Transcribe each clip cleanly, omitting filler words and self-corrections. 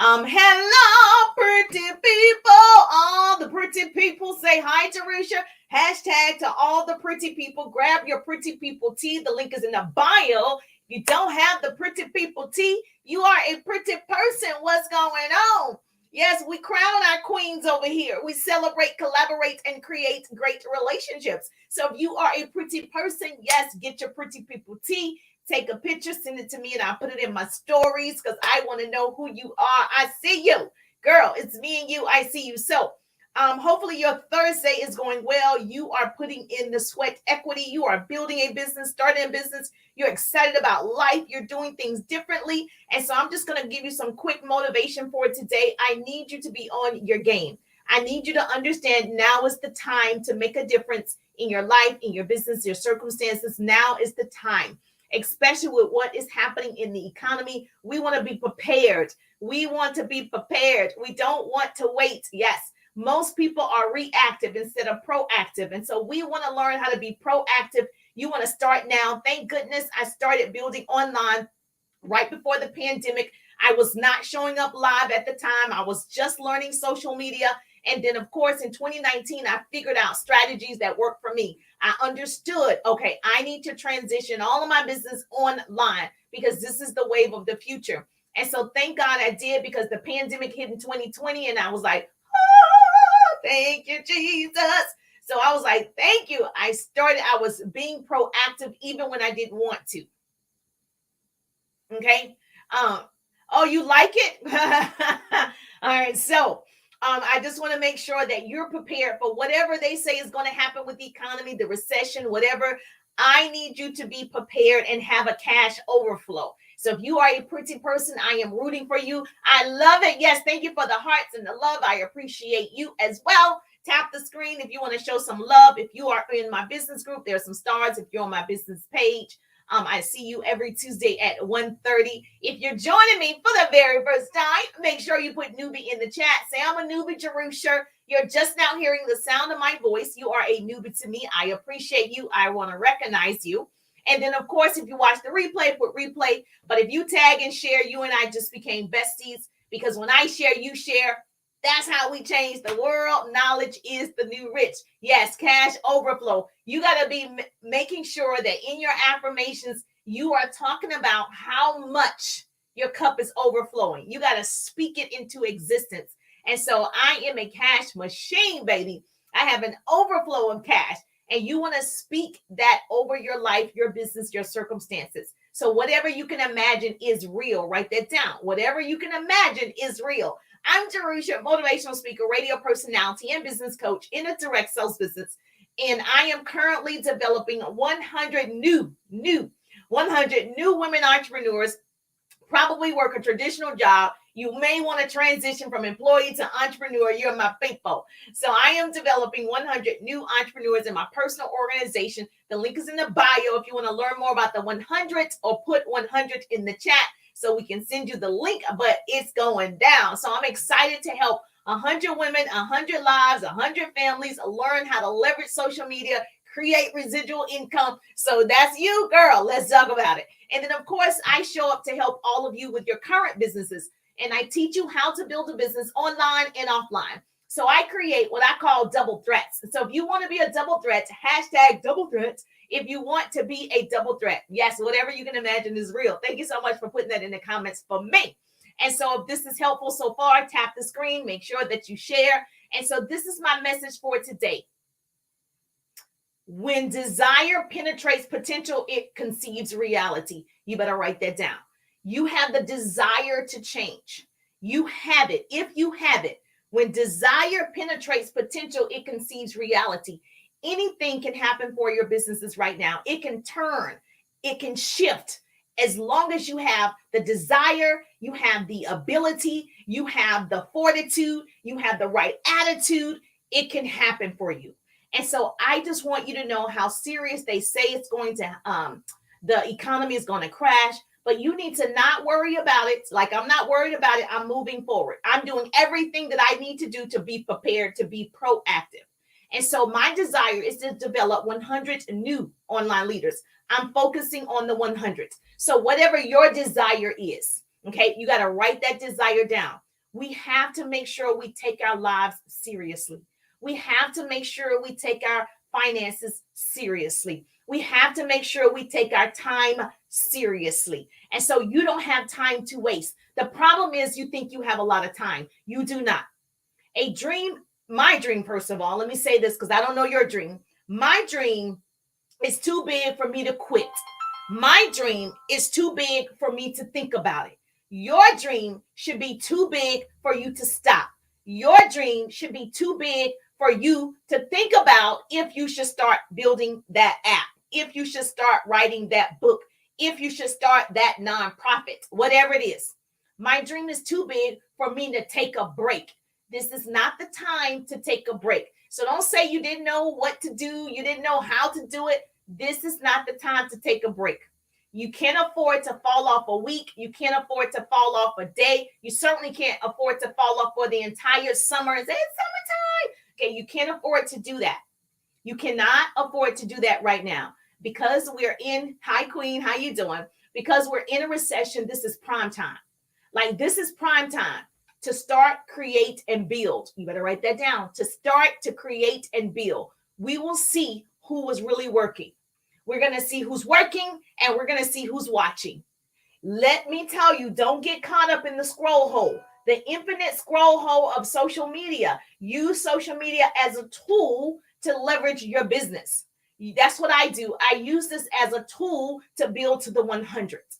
Hello, pretty people. All the pretty people say hi, Teresa. Hashtag to all the pretty people. Grab your pretty people tea. The link is in the bio. If you don't have the pretty people tea, you are a pretty person. What's going on? Yes, we crown our queens over here. We celebrate, collaborate, and create great relationships. So if you are a pretty person, yes, get your pretty people tea. Take a picture, send it to me, and I'll put it in my stories because I want to know who you are. I see you. Girl, it's me and you. I see you. So, hopefully your Thursday is going well. You are putting in the sweat equity. You are building a business, starting a business. You're excited about life. You're doing things differently. And so I'm just going to give you some quick motivation for today. I need you to be on your game. I need you to understand now is the time to make a difference in your life, in your business, your circumstances. Now is the time, especially with what is happening in the economy. We want to be prepared. We want to be prepared. We don't want to wait. Yes, most people are reactive instead of proactive. And so we want to learn how to be proactive. You want to start now. Thank goodness I started building online right before the pandemic. I was not showing up live at the time. I was just learning social media. And then, of course, in 2019, I figured out strategies that work for me. I understood, okay, I need to transition all of my business online because this is the wave of the future. And so thank God I did, because the pandemic hit in 2020 and I was like, oh, thank you, Jesus. So I was like, thank you. I was being proactive even when I didn't want to. Okay. Oh, you like it? All right. So I just want to make sure that you're prepared for whatever they say is going to happen with the economy, the recession, whatever. I need you to be prepared and have a cash overflow. So if you are a pretty person, I am rooting for you. I love it. Yes, thank you for the hearts and the love. I appreciate you as well. Tap the screen if you want to show some love. If you are in my business group, there's some stars. If you're on my business page, I see you every Tuesday at 1:30. If you're joining me for the very first time, make sure you put newbie in the chat. Say, I'm a newbie, Jerusha. You're just now hearing the sound of my voice. You are a newbie to me. I appreciate you. I want to recognize you. And then, of course, if you watch the replay, put replay. But if you tag and share, you and I just became besties, because when I share, you share. That's how we change the world. Knowledge is the new rich. Yes, cash overflow. You got to be making sure that in your affirmations, you are talking about how much your cup is overflowing. You got to speak it into existence. And so I am a cash machine, baby. I have an overflow of cash. And you want to speak that over your life, your business, your circumstances. So whatever you can imagine is real. Write that down. Whatever you can imagine is real. I'm Jerusha, motivational speaker, radio personality, and business coach in a direct sales business. And I am currently developing 100 new 100 new women entrepreneurs, probably work a traditional job. You may want to transition from employee to entrepreneur. You're my people. So I am developing 100 new entrepreneurs in my personal organization. The link is in the bio if you want to learn more about the 100, or put 100 in the chat so we can send you the link, but it's going down. So I'm excited to help 100 women, 100 lives, 100 families learn how to leverage social media, create residual income. So that's you, girl. Let's talk about it. And then, of course, I show up to help all of you with your current businesses. And I teach you how to build a business online and offline. So I create what I call double threats. So if you want to be a double threat, hashtag double threats. If you want to be a double threat, yes, whatever you can imagine is real. Thank you so much for putting that in the comments for me. And so if this is helpful so far, tap the screen, make sure that you share. And so this is my message for today. When desire penetrates potential, it conceives reality. You better write that down. You have the desire to change. You have it. If you have it, when desire penetrates potential, it conceives reality. Anything can happen for your businesses right now. It can turn, it can shift. As long as you have the desire, you have the ability, you have the fortitude, you have the right attitude, it can happen for you. And so I just want you to know how serious they say it's going to, the economy is going to crash, but you need to not worry about it. Like, I'm not worried about it. I'm moving forward. I'm doing everything that I need to do to be prepared, to be proactive. And so my desire is to develop 100 new online leaders. I'm focusing on the 100. So whatever your desire is, okay, you got to write that desire down. We have to make sure we take our lives seriously. We have to make sure we take our finances seriously. We have to make sure we take our time seriously. And so you don't have time to waste. The problem is you think you have a lot of time. You do not. A dream, my dream, first of all, let me say this because I don't know your dream. My dream is too big for me to quit. My dream is too big for me to think about it. Your dream should be too big for you to stop. Your dream should be too big for you to think about if you should start building that app, if you should start writing that book, if you should start that nonprofit, whatever it is. My dream is too big for me to take a break. This is not the time to take a break. So don't say you didn't know what to do, you didn't know how to do it. This is not the time to take a break. You can't afford to fall off a week. You can't afford to fall off a day. You certainly can't afford to fall off for the entire summer and say it's summertime. Okay, you can't afford to do that. You cannot afford to do that right now because we're in, hi Queen, how you doing? Because we're in a recession, this is prime time. Like this is prime time to start, create, and build. You better write that down. To start, to create, and build. We will see who was really working. We're going to see who's working and we're going to see who's watching. Let me tell you, don't get caught up in the scroll hole, the infinite scroll hole of social media. Use social media as a tool to leverage your business. That's what I do. I use this as a tool to build to the 100s.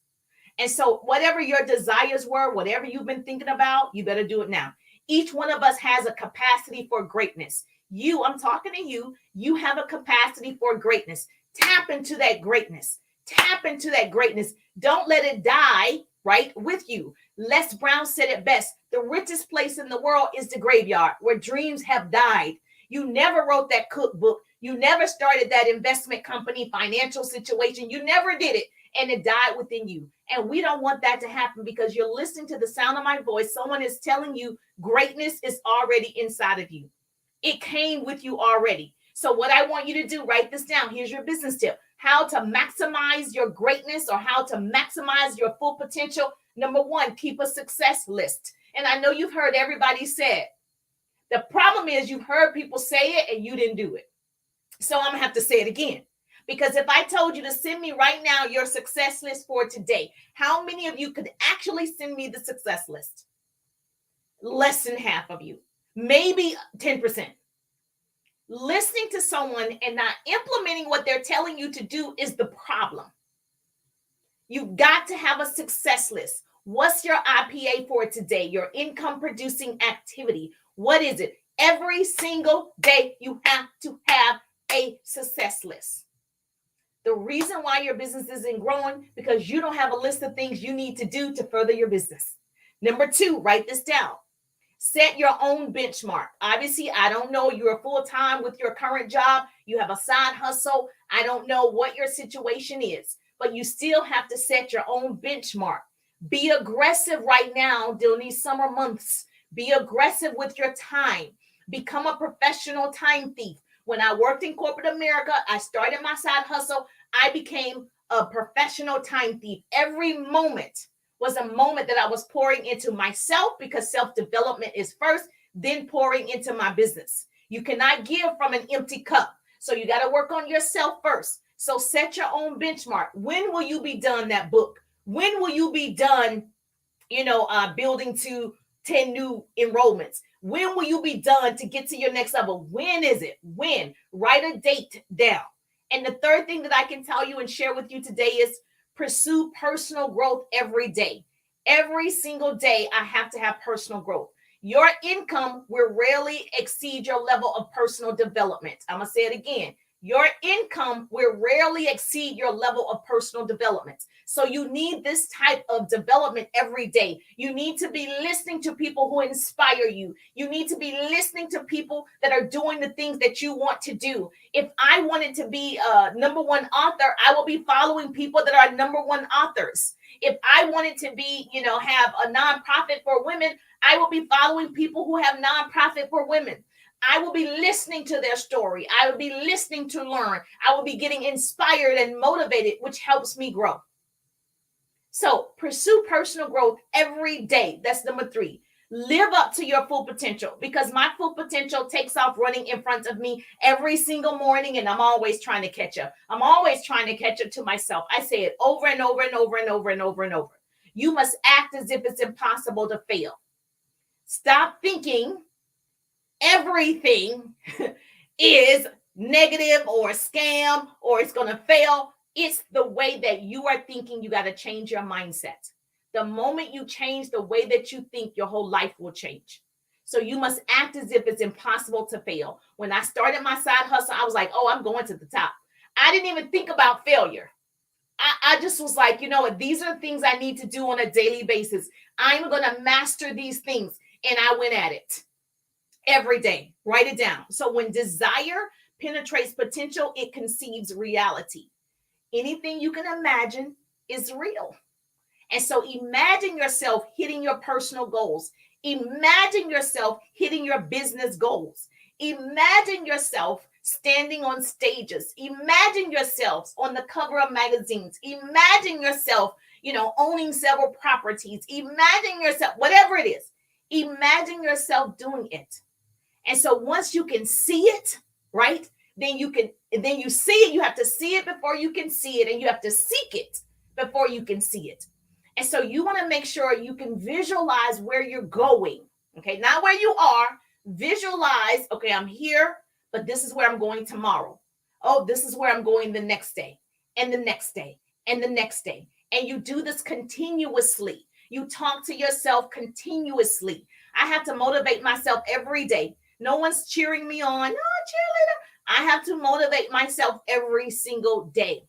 And so whatever your desires were, whatever you've been thinking about, you better do it now. Each one of us has a capacity for greatness. You, I'm talking to you, you have a capacity for greatness. Tap into that greatness. Tap into that greatness. Don't let it die right with you. Les Brown said it best. The richest place in the world is the graveyard where dreams have died. You never wrote that cookbook. You never started that investment company, financial situation. You never did it. And it died within you. And we don't want that to happen because you're listening to the sound of my voice. Someone is telling you greatness is already inside of you. It came with you already. So what I want you to do, write this down. Here's your business tip. How to maximize your greatness or how to maximize your full potential. Number one, keep a success list. And I know you've heard everybody say it. The problem is you've heard people say it and you didn't do it. So I'm going to have to say it again. Because if I told you to send me right now your success list for today, how many of you could actually send me the success list? Less than half of you, maybe 10%. Listening to someone and not implementing what they're telling you to do is the problem. You've got to have a success list. What's your IPA for today? Your income producing activity. What is it? Every single day you have to have a success list. The reason why your business isn't growing because you don't have a list of things you need to do to further your business. Number two, write this down. Set your own benchmark. Obviously, I don't know. You're full-time with your current job. You have a side hustle. I don't know what your situation is, but you still have to set your own benchmark. Be aggressive right now during these summer months. Be aggressive with your time. Become a professional time thief. When I worked in corporate America, I started my side hustle. I became a professional time thief. Every moment was a moment that I was pouring into myself because self-development is first, then pouring into my business. You cannot give from an empty cup. So you got to work on yourself first. So set your own benchmark. When will you be done that book? When will you be done, building to 10 new enrollments? When will you be done to get to your next level? When is it? When? Write a date down. And the third thing that I can tell you and share with you today is pursue personal growth every day. Every single day, I have to have personal growth. Your income will rarely exceed your level of personal development. I'm going to say it again. Your income will rarely exceed your level of personal development. So you need this type of development every day. You need to be listening to people who inspire you. You need to be listening to people that are doing the things that you want to do. If I wanted to be a number one author, I will be following people that are number one authors. If I wanted to be, have a nonprofit for women, I will be following people who have nonprofit for women. I will be listening to their story. I will be listening to learn. I will be getting inspired and motivated, which helps me grow. So pursue personal growth every day. That's number 3. Live up to your full potential, because my full potential takes off running in front of me every single morning, and I'm always trying to catch up. I'm always trying to catch up to myself. I say it over and over and over and over and over and over. You must act as if it's impossible to fail. Stop thinking everything is negative or a scam or it's going to fail. It's the way that you are thinking. You got to change your mindset. The moment you change the way that you think, your whole life will change. So you must act as if it's impossible to fail. When I started my side hustle, I was like, oh, I'm going to the top. I didn't even think about failure. I just was like, you know what? These are things I need to do on a daily basis. I'm going to master these things. And I went at it every day. Write it down. So when desire penetrates potential, it conceives reality. Anything you can imagine is real. And so imagine yourself hitting your personal goals. Imagine yourself hitting your business goals. Imagine yourself standing on stages. Imagine yourselves on the cover of magazines. Imagine yourself, owning several properties. Imagine yourself, whatever it is, imagine yourself doing it. And so once you can see it, right, then you see it. You have to see it before you can see it, and you have to seek it before you can see it. And so you want to make sure you can visualize where you're going. Okay, not where you are. Visualize, okay, I'm here, but this is where I'm going tomorrow. Oh, this is where I'm going the next day, and the next day, and the next day. And you do this continuously. You talk to yourself continuously. I have to motivate myself every day. No one's cheering me on. No, cheerleader. I have to motivate myself every single day.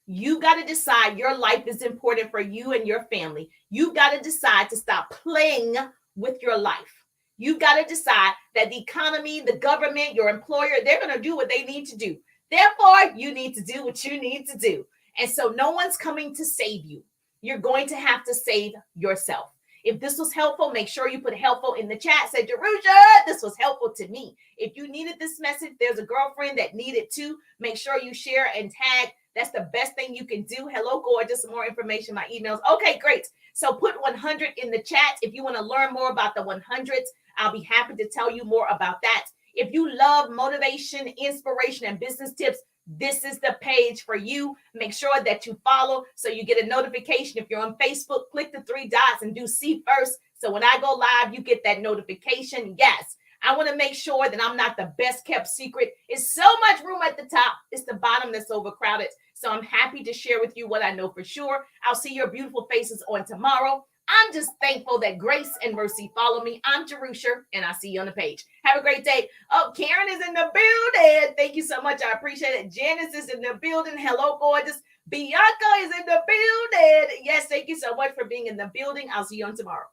You got to decide your life is important for you and your family. You've got to decide to stop playing with your life. You've got to decide that the economy, the government, your employer, they're going to do what they need to do. Therefore, you need to do what you need to do. And so no one's coming to save you. You're going to have to save yourself. If this was helpful, make sure you put helpful in the chat. Say, Jerusha, this was helpful to me. If you needed this message, there's a girlfriend that needed too. Make sure you share and tag. That's the best thing you can do. Hello, gorgeous. Some more information, my emails. Okay, great. So put 100 in the chat. If you want to learn more about the 100s, I'll be happy to tell you more about that. If you love motivation, inspiration, and business tips, this is the page for you. Make sure that you follow so you get a notification. If you're on Facebook, click the 3 dots and do see first. So when I go live, you get that notification. Yes, I want to make sure that I'm not the best kept secret. It's so much room at the top. It's the bottom that's overcrowded. So I'm happy to share with you what I know for sure. I'll see your beautiful faces on tomorrow. I'm just thankful that grace and mercy follow me. I'm Jerusha, and I'll see you on the page. Have a great day. Oh, Karen is in the building. Thank you so much. I appreciate it. Janice is in the building. Hello, gorgeous. Bianca is in the building. Yes, thank you so much for being in the building. I'll see you on tomorrow.